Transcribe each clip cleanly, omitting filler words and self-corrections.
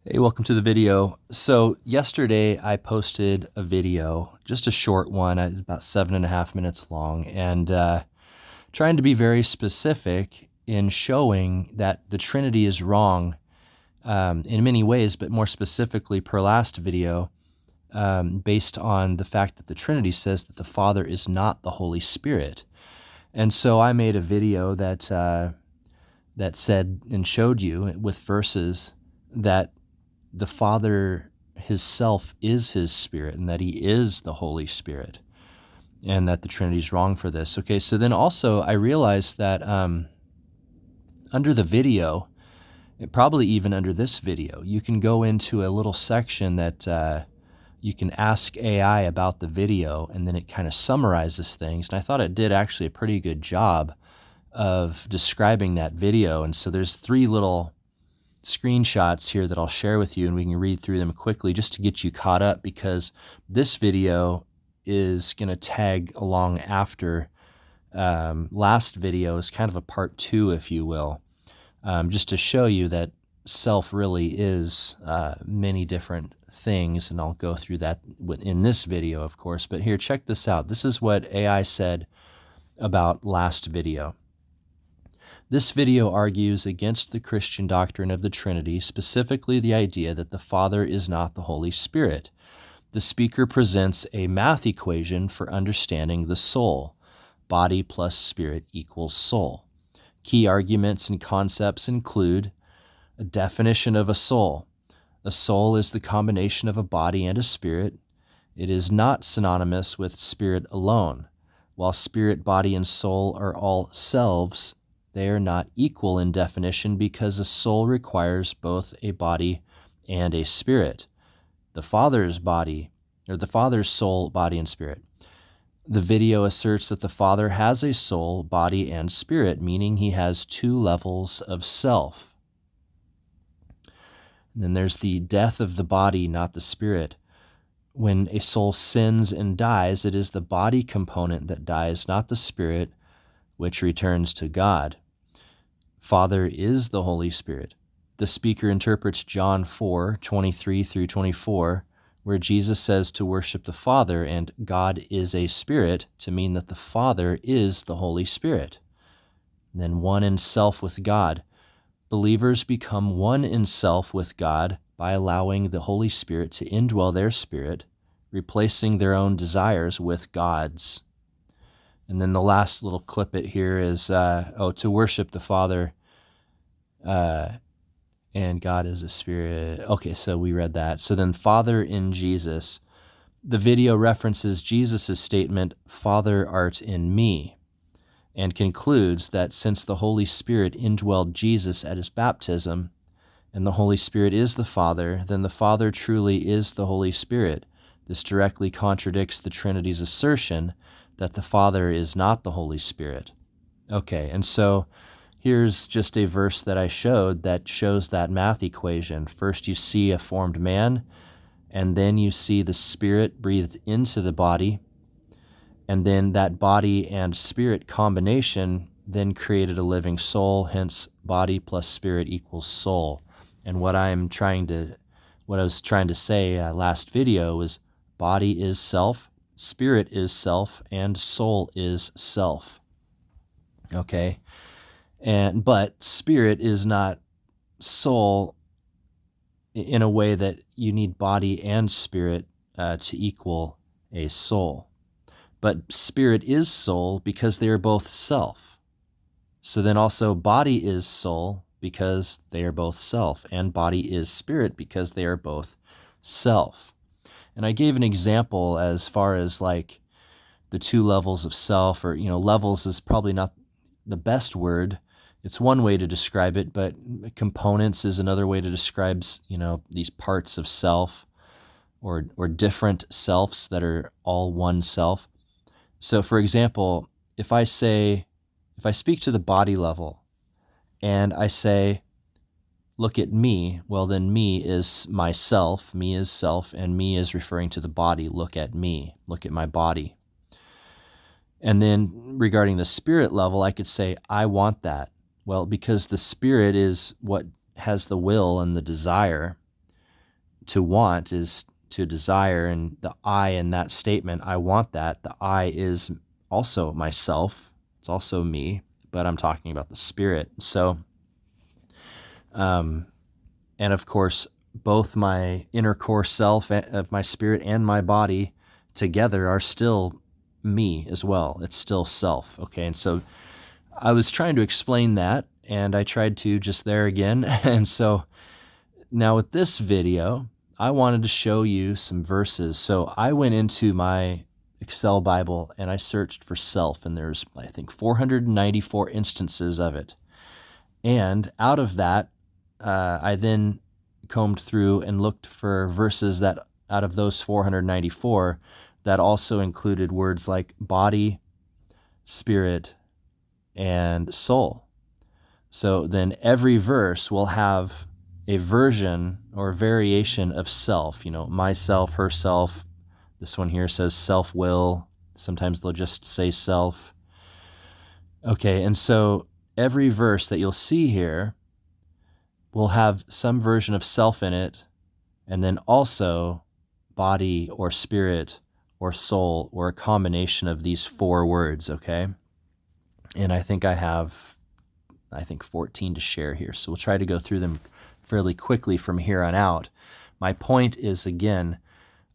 Hey, welcome to the video. So yesterday I posted a video, just a short one, about 7.5 minutes long, and trying to be very specific in showing that the Trinity is wrong in many ways, but more specifically per last video, based on the fact that the Trinity says that the Father is not the Holy Spirit. And so I made a video that said and showed you with verses that the Father his self is his Spirit and that he is the Holy Spirit, and that the Trinity is wrong for this. Okay, so then also I realized that under the video, probably even under this video, you can go into a little section that you can ask AI about the video, and then it kind of summarizes things. And I thought it did actually a pretty good job of describing that video. And so there's three little screenshots here that I'll share with you, and we can read through them quickly just to get you caught up, because this video is going to tag along after last video is kind of a part two, if you will, just to show you that self really is many different things, and I'll go through that in this video, of course. But here, check this out. This is what AI said about last video. This video argues against the Christian doctrine of the Trinity, specifically the idea that the Father is not the Holy Spirit. The speaker presents a math equation for understanding the soul. Body plus spirit equals soul. Key arguments and concepts include a definition of a soul. A soul is the combination of a body and a spirit. It is not synonymous with spirit alone. While spirit, body, and soul are all selves, they are not equal in definition because a soul requires both a body and a spirit. The Father's soul, body, and spirit. The video asserts that the Father has a soul, body, and spirit, meaning he has two levels of self. And then there's the death of the body, not the spirit. When a soul sins and dies, it is the body component that dies, not the spirit, which returns to God. Father is the Holy Spirit. The speaker interprets John 4:23 through 24, where Jesus says to worship the Father and God is a spirit, to mean that the Father is the Holy Spirit. And then one in self with God. Believers become one in self with God by allowing the Holy Spirit to indwell their spirit, replacing their own desires with God's. And then the last little clip it here is, to worship the Father and God is a spirit. Okay, so we read that. So then Father in Jesus. The video references Jesus' statement, Father art in me, and concludes that since the Holy Spirit indwelled Jesus at his baptism, and the Holy Spirit is the Father, then the Father truly is the Holy Spirit. This directly contradicts the Trinity's assertion that the Father is not the Holy Spirit. Okay, and so here's just a verse that I showed that shows that math equation. First you see a formed man, and then you see the Spirit breathed into the body, and then that body and spirit combination then created a living soul, hence body plus spirit equals soul. And what I was trying to say last video was body is self, spirit is self, and soul is self. Okay? But spirit is not soul in a way that you need body and spirit to equal a soul. But spirit is soul because they are both self. So then also body is soul because they are both self, and body is spirit because they are both self. And I gave an example as far as like the two levels of self, or, levels is probably not the best word. It's one way to describe it, but components is another way to describe, these parts of self, or different selves that are all one self. So for example, if I speak to the body level and I say, look at me, well then me is myself, me is self, and me is referring to the body. Look at me, look at my body. And then regarding the spirit level, I could say, I want that. Well, because the spirit is what has the will and the desire, to want is to desire, and the I in that statement, I want that. The I is also myself. It's also me, but I'm talking about the spirit. So, and of course, both my inner core self of my spirit and my body together are still me as well. It's still self. Okay. And so I was trying to explain that, and I tried to just there again. And so now with this video, I wanted to show you some verses. So I went into my Excel Bible and I searched for self, and there's, I think, 494 instances of it. And out of that, I then combed through and looked for verses that out of those 494 that also included words like body, spirit, and soul. So then every verse will have a version or variation of self, myself, herself. This one here says self-will. Sometimes they'll just say self. Okay, and so every verse that you'll see here will have some version of self in it, and then also body or spirit or soul, or a combination of these four words, okay? And I think I have 14 to share here. So we'll try to go through them fairly quickly from here on out. My point is, again,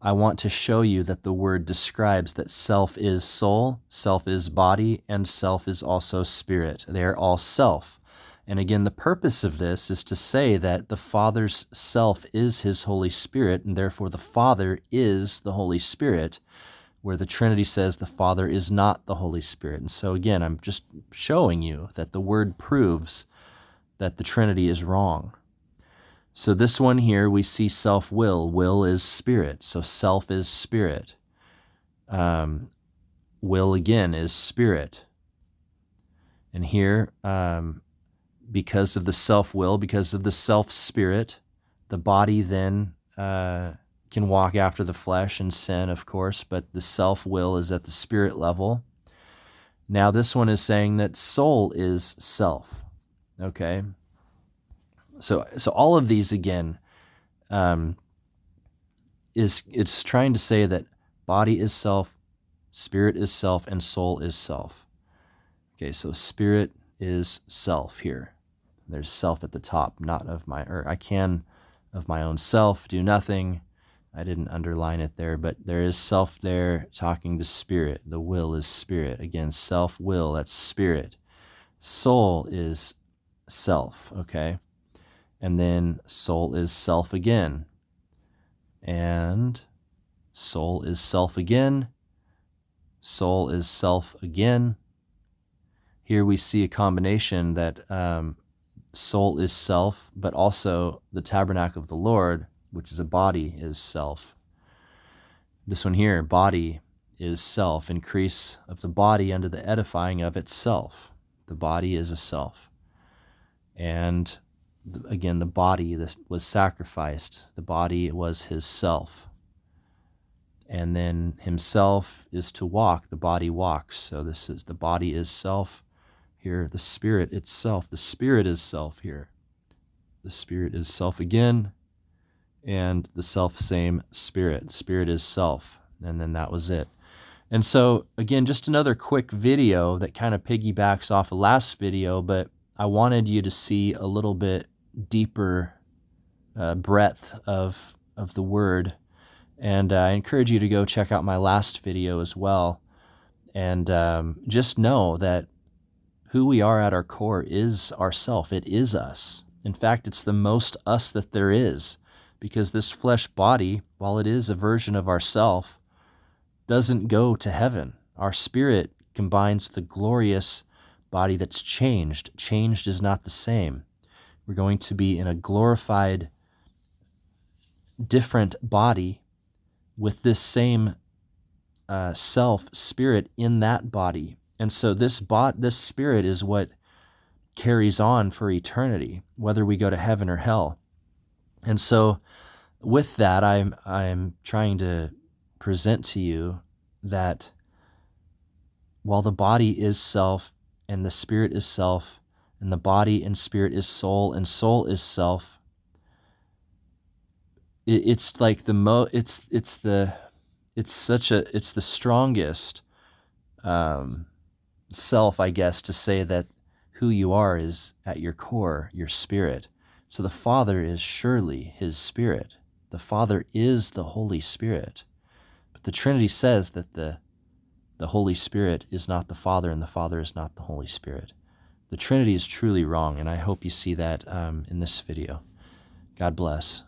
I want to show you that the word describes that self is soul, self is body, and self is also spirit. They are all self. And again, the purpose of this is to say that the Father's self is his Holy Spirit, and therefore the Father is the Holy Spirit, where the Trinity says the Father is not the Holy Spirit. And so again, I'm just showing you that the word proves that the Trinity is wrong. So this one here, we see self-will. Will is spirit, so self is spirit. Will, again, is spirit. And here, because of the self-will, because of the self-spirit, the body then can walk after the flesh and sin, of course, but the self-will is at the spirit level. Now this one is saying that soul is self, okay? So all of these, again, it's trying to say that body is self, spirit is self, and soul is self. Okay, so spirit is self here. There's self at the top, not of my, or I can of my own self do nothing. I didn't underline it there, but there is self there talking to spirit. The will is spirit. Again, self-will, that's spirit. Soul is self, okay? And then soul is self again. And soul is self again. Soul is self again. Here we see a combination that soul is self, but also the tabernacle of the Lord, which is a body, is self. This one here, body is self, increase of the body unto the edifying of itself. The body is a self. And again, the body was sacrificed. The body was his self. And then himself is to walk. The body walks. So this is the body is self. Here, the spirit itself. The spirit is self here. The spirit is self again. And the self-same spirit. Spirit is self. And then that was it. And so, again, just another quick video that kind of piggybacks off the last video, but I wanted you to see a little bit deeper breadth of the word. And I encourage you to go check out my last video as well. And just know that who we are at our core is ourself. It is us. In fact, it's the most us that there is, because this flesh body, while it is a version of ourself, doesn't go to heaven. Our spirit combines with a glorious body that's changed. Changed is not the same. We're going to be in a glorified, different body with this same self, spirit in that body. And so this spirit is what carries on for eternity, whether we go to heaven or hell. And so with that, I'm trying to present to you that while the body is self and the spirit is self, and the body and spirit is soul and soul is self, it's like it's the strongest um, self, I guess, to say that who you are is at your core, your spirit. So the Father is surely his spirit. The Father is the Holy Spirit. But the Trinity says that the Holy Spirit is not the Father and the Father is not the Holy Spirit. The Trinity is truly wrong, and I hope you see that in this video. God bless.